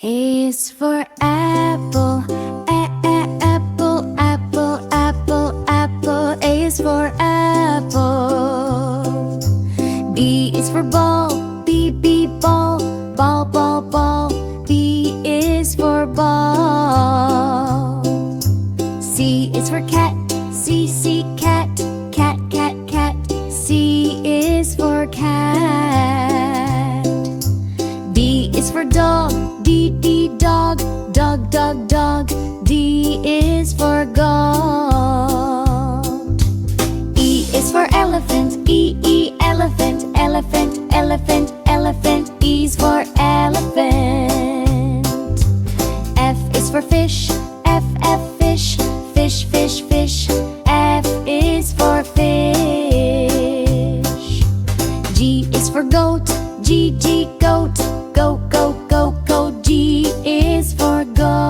A is for apple, apple, apple, apple, apple. A is for apple. B is for ball, B, ball, ball, ball, ball. B is for ball. C is for cat, C, cat, cat, cat, cat. C is for cat. D is for dog, D, dog, dog, dog, dog. D is for goat. E is for elephant, E, elephant, elephant, elephant, elephant. E is for elephant. F is for fish, F, fish, fish, fish, fish. F is for fish. G is for goat, G, goat, goat, goat, goat, goat. G is for goat.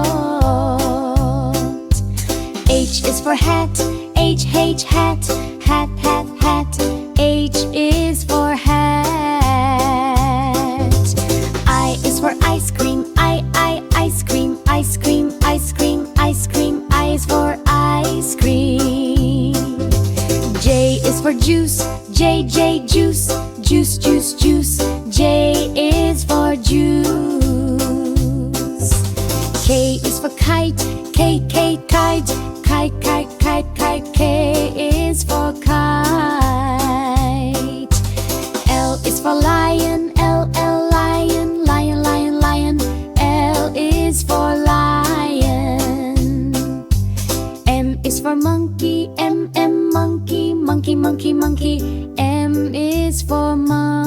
H is for hat, H, hat, hat, hat, hat. H is for hat. I is for ice cream, I, ice cream, ice cream, ice cream, ice cream. I is for ice cream. J is for juice, J, juice, juice, juice, juice. J is for juice. K is for kite, K, kite, kite, kite, kite, kite. K is for kite. L is for lion, L, lion, lion, lion, lion. L is for lion. M is for monkey, M, monkey, monkey, monkey, monkey. M is for monkey.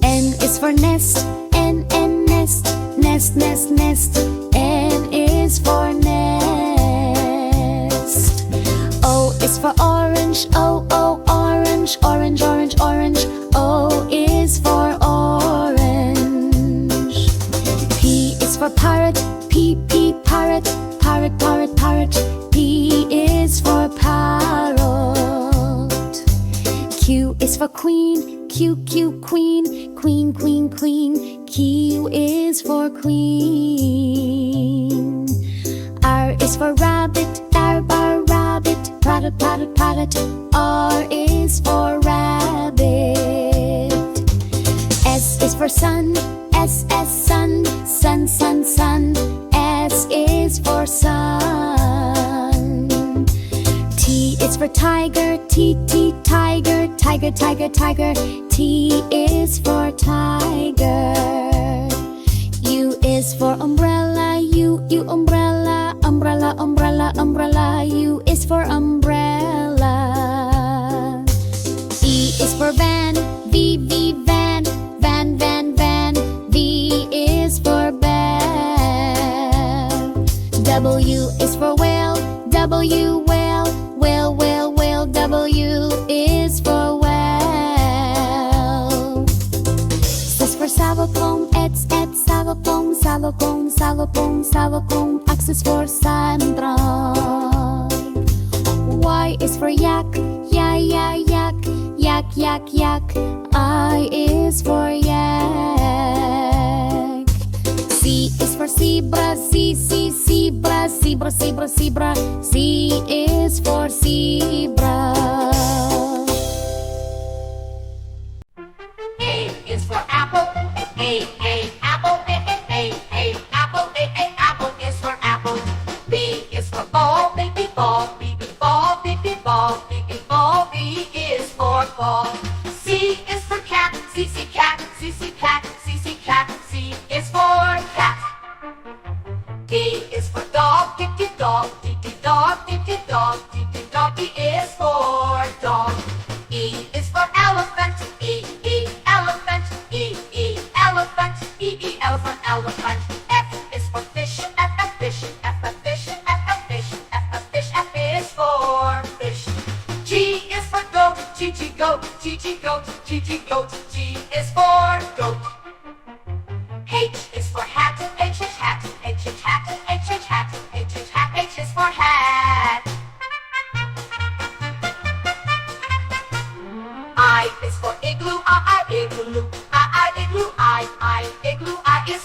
N is for nest, N, nest, nest, nest, nest. N is for nest. O is for orange, O, orange, orange, orange, orange. O is for orange. P is for parrot, P, parrot, parrot, parrot, parrot. P is for parrot. Q is for queen, Q, queen, queen, queen, queen. Q is for queen. R is for rabbit, rabbit, parrot, parrot, parrot. R is for rabbit. S is for sun, S, sun, sun, sun, sun. S is for sun. T is for tiger, T, tiger, tiger, tiger, tiger. T is for tiger. U is for umbrella, U, umbrella, umbrella, umbrella, umbrella. U is for umbrella. V is for van, V, van, van, van, van. V is for bell. W is for whale, W, whale, whale, whale, whale. W is for whale. S is for xylophone, X, xylophone, xylophone, xylophone, xylophone. X is for Sandra. Y is for yak, yak, yak, yak, yak. I is for yak. C is for zebra, C, zebra, zebra, zebra, zebra. C is for zebra. A is for apple, A, apple, A, apple, apple is for apple. B is for ball, baby ball, baby ball, baby ball, baby ball. B is for ball. C is for cat, C, cat, C, cat, C, cat. C is for cat. D is for dog, dog, dog, dog, dog, dog. D is for dog. E is for elephant, E, elephant, E, elephant, E, elephant, elephant. F is for fish, F, fish, F, fish, F, fish, F, fish. F is for fish. G is for goat, G, goat, G, goat, G, goat. G is for goat. H is for hat, H, hat, H, hat, H, hat, H, hat. H is for hat. I is for igloo, I, igloo, I, igloo, I, igloo.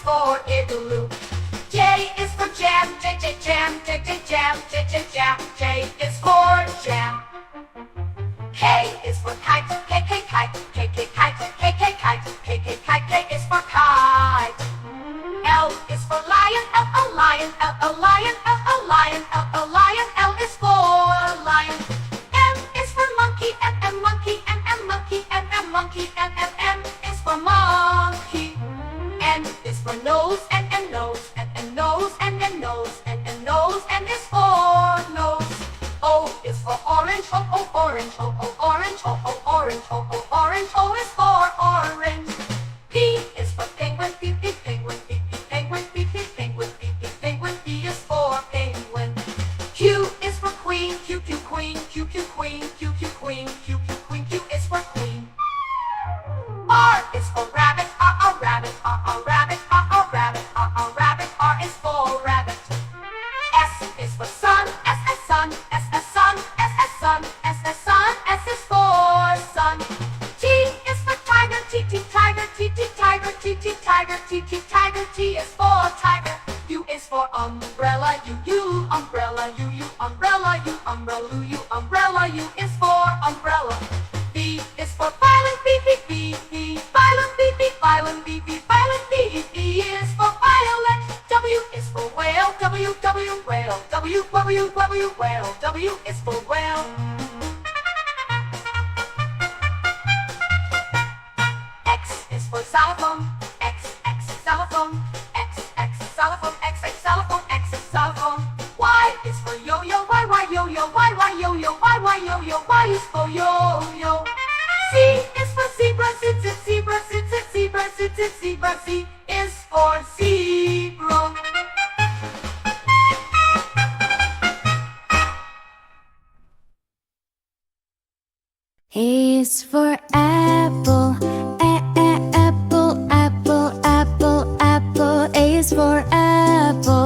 for igloo. J is for jam, J, J, jam, J, J, jam, J, J, jam. J is for jam. K is for kite, K, K, kite, K, K, kite, K, K, kite, K, K, kite. K is for kite. L is for lion, L, L, lion, L, L, lion, L, L, lion, L, L, lion. L is for lion. M is for monkey, M, M, monkey, M, M, monkey, M, M, monkey, M, M, M is for monkey. N is for nose, N, N, nose, N, N, nose, N, N, nose, N, N, nose, N is for nose. O is for orange, O, O, orange, O, O, orange, O, O, orange, O, O, orange, O is for orange. P is for penguin, P, P, penguin, P, P, penguin, P, P, penguin, P, P, penguin, P is for penguin. Q is for queen, Q, Q, queen, Q, Q, queen, Q, Q, queen, Q, Q, queen, Q is for queen. R is for rabbit, R, rabbit, R, rabbit, R, rabbit, R, rabbit, R is for rabbit. S is for sun, S, S, sun, S, S, sun, S, S, sun, S, S, sun, S is for sun. T is for tiger, T, T, tiger, T, T, tiger, T, T, tiger, T, T, tiger, T is for tiger. U is for umbrella, U, umbrella, U, umbrella, U, umbrella, U, umbrella, U is for umbrella. V is for violin, V, V, V, V, violin, V, V, violin, V, V, violin, V, V is for violet. W is for whale, W, W, whale, W, W, W, whale, W is for whale. X is for xylophone, X, X, xylophone, X, X, xylophone, X, X, xylophone, X is xylophone. Y is for yo-yo, Y, yo-yo, Y, yo-yo, Y, yo-yo, Y is for yo-yo. Z is for zebra, Z, Z, zebra, Z, Z, zebra, Z, Z, zebra, Z is for zebra. A is for apple, apple, apple, apple, apple. A is for apple.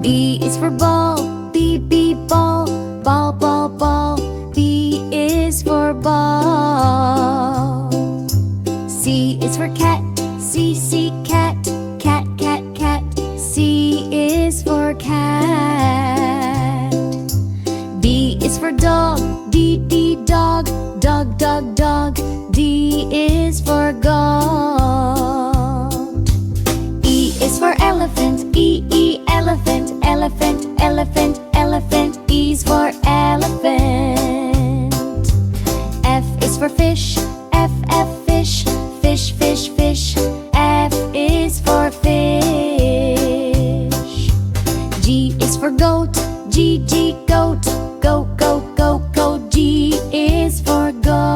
B is for ball, B, B, ball, ball, ball, ball. B is for ball. C is for cat, C, C, cat, cat, cat, cat. C is for cat. D is for dog, D, D, dog, dog, dog, dog. D is for goat. E is for elephant, E, E, elephant, elephant, elephant, elephant. E is for elephant. F is for fish, F, F, fish, fish, fish, fish. F is for fish. G is for goat, G, G, goat, goat, goat, goat, goat. G is for goat.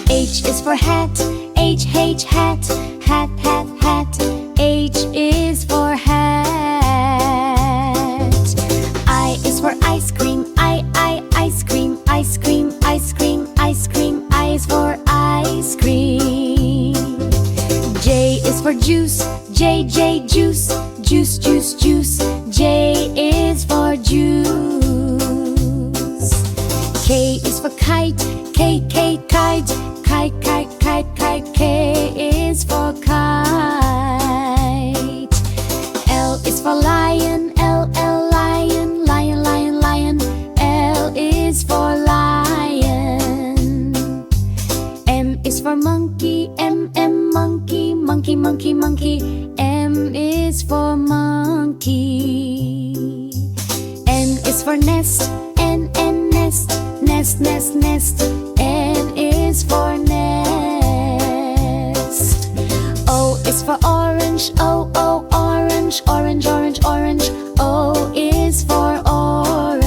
H is for hat, H, H, hat, hat, hat, hat. H is for hat. I is for ice cream, I, ice cream, ice cream, ice cream, ice cream. I is for ice cream. J is for juice, J, J, juice, juice, juice, juice. J is for juice. K is for kite, K, K, kite, kite, kite, kite, kite. K is for kite. L is for lion, L, L, lion, lion, lion, lion. L is for lion. M is for monkey, M, M, monkey, monkey, monkey, monkey. M is for monkey. N is for nest, N, N, nest, nest, nest, nest. N is for nest. O is for orange, O, O, orange, orange, orange, orange. O is for orange.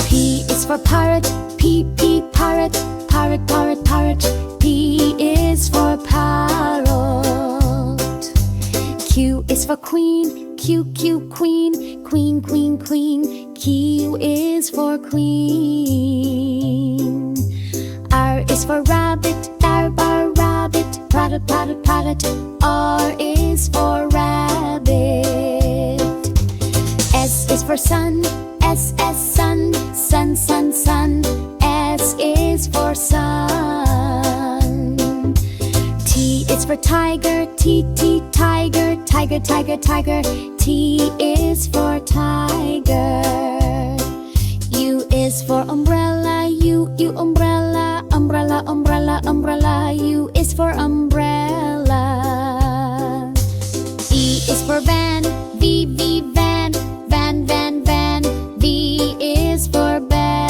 P is for parrot, P, P, parrot, parrot, parrot, parrot. P is for parrot. Q is for queen, Q, Q, queen, queen, queen, queen. Q is for queen. R is for rabbit, R, bar, rabbit, parrot, parrot, parrot. R is for rabbit. S is for sun, S, S, sun, sun, sun, sun. S is for sun. for tiger, T, T, tiger, tiger, tiger, tiger. T is for tiger. U is for umbrella, U, umbrella, umbrella, umbrella, umbrella. U is for umbrella. V is for van, V, van, van, van, van. V is for bell.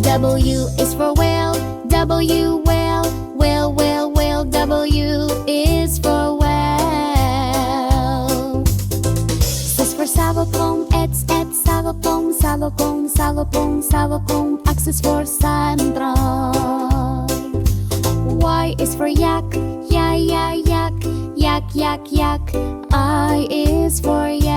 W is for whale, W, whale, whale, whale, whale. W is for whale. S is for salopong, X, salopong, salopong, salopong, salopong. X is for sun-dried. Y is for yak, yak, yak, yak, yak, yak. I is for yak.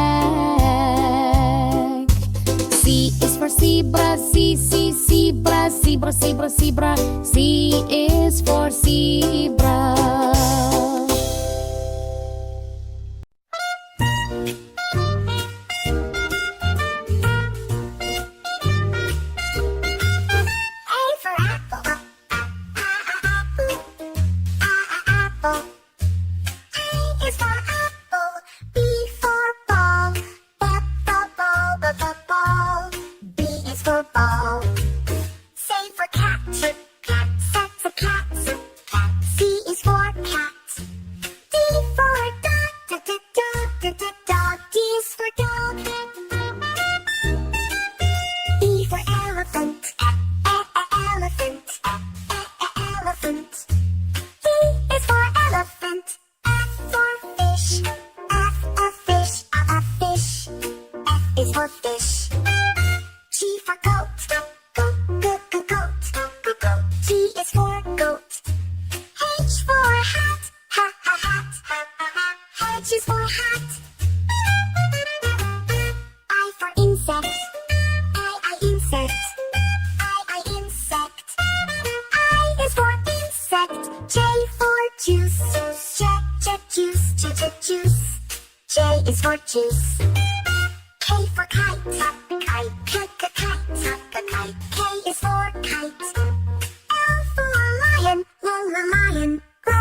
C is for zebra, C, zebra, zebra, zebra, zebra. C is for zebra. J is for juice. K for kite, kite, kite, kite, kite. K is for kite. L for lion, lion, lion. L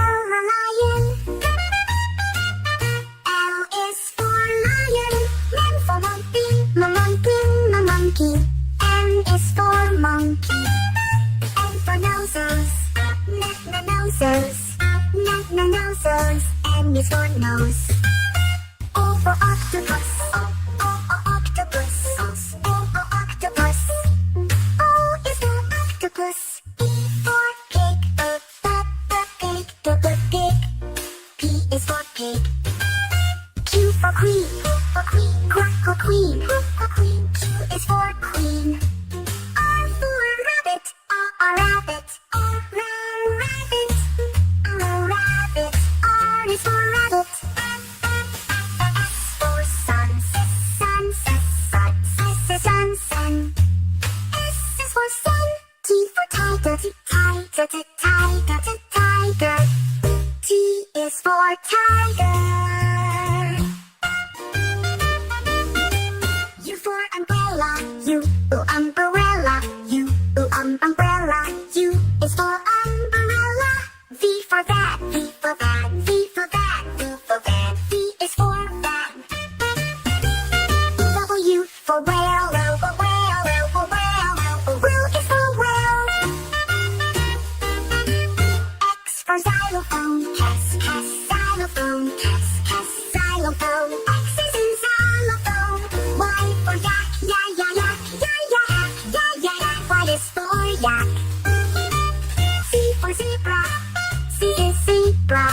is for lion. M for monkey, monkey, monkey. N is for monkey. N for noses, noses, noses. N is for nose. O for octopus, octopus, octopus. O is for octopus. P for pig, pig. P is for pig. Q for queen, queen. Q is for queen. R for rabbit, rabbit. R is for rabbit. Sun. S is for sun. T for tiger, tiger. T is for tiger. U for umbrella, U, umbrella. U is for umbrella. V for van, V for van. V is for van. W for whale, whale is for whale. X for xylophone, xylophone. X is in xylophone. Y for yak, yak. Y is for yak. Z for zebra, Z is zebra.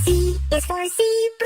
Z is for zebra.